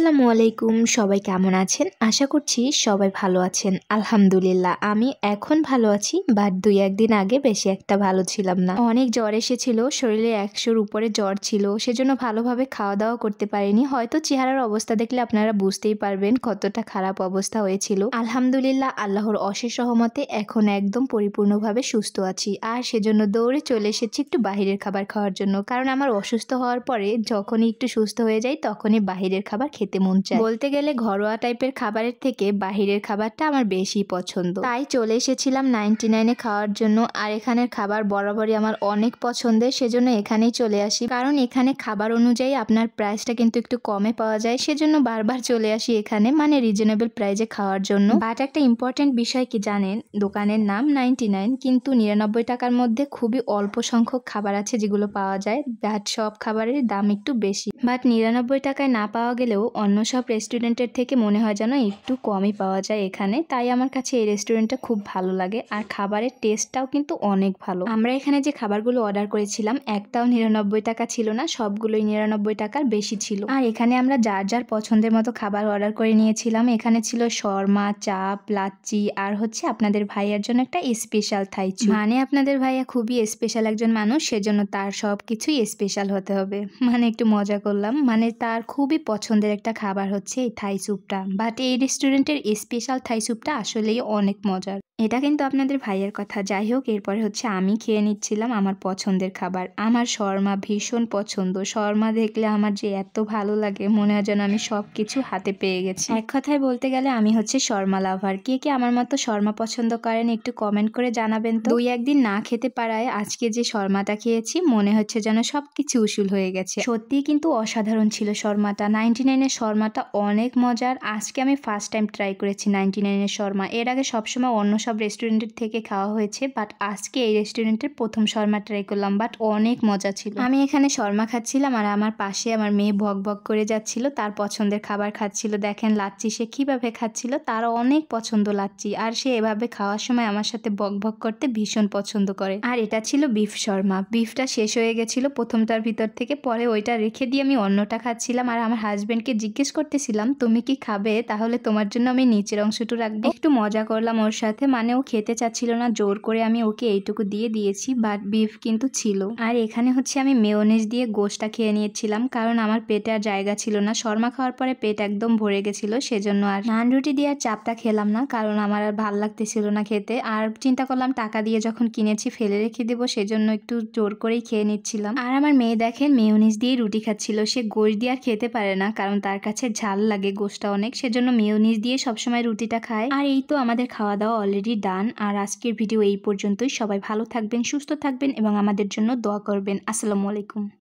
আসসালামু আলাইকুম। সবাই কেমন আছেন? আশা করছি সবাই ভালো আছেন। আলহামদুলিল্লাহ আমি এখন ভালো আছি, বাট ২-১ দিন আগে বেশি একটা ভালো ছিলাম না। অনেক জ্বর এসেছিল, শরীরে ১০০-র উপরে জ্বর ছিল, সেজন্য ভালোভাবে খাওয়া-দাওয়া করতে পারিনি। হয়তো চেহারার অবস্থা দেখলে আপনারা বুঝতেই পারবেন কতটা খারাপ অবস্থা হয়েছিল। আলহামদুলিল্লাহ আল্লাহর অশেষ রহমতে এখন একদম পরিপূর্ণভাবে সুস্থ আছি। আর সেজন্য দৌড়ে চলে এসেছি একটু বাহিরের খাবার খাওয়ার জন্য। কারণ আমার অসুস্থ হওয়ার পরে যখনই একটু সুস্থ হয়ে যাই তখনই বাহিরের খাবার খেতে মন চায়। বলতে গেলে ঘরোয়া টাইপের খাবারের থেকে বাহিরের খাবারটা আমার বেশি পছন্দ। তাই চলে এসেছিলাম 99 এ খাওয়ার জন্য। আর এখানের খাবার বরাবরই আমার অনেক পছন্দের, সেজন্য এখানেই চলে আসি। কারণ এখানে খাবার অনুযায়ী আপনার প্রাইসটা কিন্তু একটু কমে পাওয়া যায়, সেজন্য বারবার চলে আসি এখানে, মানে রিজনেবল প্রাইসে খাওয়ার জন্য। বাট একটা ইম্পর্টেন্ট বিষয় কি জানেন, দোকানের নাম 99 কিন্তু 99 টাকার মধ্যে খুবই অল্প সংখ্যক খাবার আছে যেগুলো পাওয়া যায়। বাট সব খাবারের দাম একটু বেশি। বাট 99 টাকায় না পাওয়া গেলেও অন্য সব রেস্টুরেন্টের থেকে মনে হয় যেন একটু কমই পাওয়া যায় এখানে। তাই আমার কাছে এই রেস্টুরেন্টটা খুব ভালো লাগে। আর খাবারের টেস্টটাও কিন্তু অনেক ভালো। আমরা এখানে যে খাবারগুলো অর্ডার করেছিলাম একটাও 99 টাকা ছিল না, সবগুলোই 99 টাকার বেশি ছিল। আর এখানে আমরা যার যার পছন্দের মতো খাবার অর্ডার করে নিয়েছিলাম। এখানে ছিল শর্মা, চাপ, লাচ্ছি আর হচ্ছে আপনাদের ভাইয়ার জন্য একটা স্পেশাল থাইচু। মানে আপনাদের ভাইয়া খুবই স্পেশাল একজন মানুষ, সেজন্য তার সব কিছুই স্পেশাল হতে হবে। মানে একটু মজা করলাম, মানে তার খুবই পছন্দের একটা খাবার হচ্ছে এই থাই স্যুপটা। বাট এই রেস্টুরেন্টের স্পেশাল থাই স্যুপটা আসলেই অনেক মজার। এটা কিন্তু আপনাদের ভাইয়ের কথা। যাই হোক, এরপরে হচ্ছে আমি খেয়ে নিচ্ছিলাম আমার পছন্দের খাবার। আমার শর্মা ভীষণ পছন্দ। শর্মা দেখলে আমার যে এত ভালো লাগে, মনে হয় যেন আমি সব কিছু হাতে পেয়ে গেছি। এক কথায় বলতে গেলে আমি হচ্ছে শর্মা লাভার। কে কে আমার মতো শর্মা পছন্দ করেন একটু কমেন্ট করে জানাবেন তো। ২-১ দিন না খেতে পারায় আজকে যে শর্মাটা খেয়েছি মনে হচ্ছে যেন সব কিছু উসুল হয়ে গেছে। সত্যিই কিন্তু অসাধারণ ছিল শর্মাটা। 99 এর শর্মাটা অনেক মজার। আজকে আমি ফার্স্ট টাইম ট্রাই করেছি 99 এর শর্মা। এর আগে সবসময় অন্য সব রেস্টুরেন্টের থেকে খাওয়া হয়েছে, বাট আজকে এই রেস্টুরেন্টের প্রথম শর্মা ট্রাই করলাম। বাট অনেক মজা ছিল। আমি এখানে শর্মা খাচ্ছিলাম আর আমার পাশে আমার মেয়ে ভক ভক করে যাচ্ছিল, তার পছন্দের খাবার খাচ্ছিল। দেখেন লাচ্ছি সে কিভাবে খাচ্ছিল, তার অনেক পছন্দ লাচ্ছি। আর সে এভাবে খাওয়ার সময় আমার সাথে বক ভক করতে ভীষণ পছন্দ করে। আর এটা ছিল বিফ শর্মা। বিফটা শেষ হয়ে গেছিল প্রথমটার ভিতর থেকে, পরে ওইটা রেখে দিয়ে আমি অন্যটা খাচ্ছিলাম। আর আমার হাজবেন্ডকে জিজ্ঞেস করতেছিলাম তুমি কি খাবে, তাহলে তোমার জন্য আমি নিচের অংশটুকু রাখবো। একটু মজা করলাম ওর সাথে, মানে ও খেতে চাচ্ছিল না, জোর করে আমি ওকে এইটুকু দিয়ে দিয়েছি। বাট বিফ কিন্তু ছিল। আর এখানে হচ্ছে আমি মেয়োনেজ দিয়ে গোশটা খেয়ে নিয়েছিলাম, কারণ আমার পেটে আর জায়গা ছিল না। শর্মা খাওয়ার পরে পেট একদম ভরে গেছিল, সেজন্য আর নান রুটি দিয়ে আর চাপটা খেলাম না, কারণ আমার আর ভাল লাগতেছিল না খেতে। আর চিন্তা করলাম টাকা দিয়ে যখন কিনেছি ফেলে রেখে দেবো, সেজন্য একটু জোর করেই খেয়ে নিচ্ছিলাম। আর আমার মেয়ে দেখেন মেয়োনিজ দিয়ে রুটি খাচ্ছিল। সে গোশ দিয়ে আর খেতে পারে না, কারণ তার কাছে ঝাল লাগে গোশটা অনেক, সেজন্য মেয়োনিজ দিয়ে সবসময় রুটিটা খায়। আর এই তো আমাদের খাওয়া দাওয়া অলরেডি ডান। আর আজকের ভিডিও এই পর্যন্তই। সবাই ভালো থাকবেন, সুস্থ থাকবেন এবং আমাদের জন্য দোয়া করবেন। আসসালামু আলাইকুম।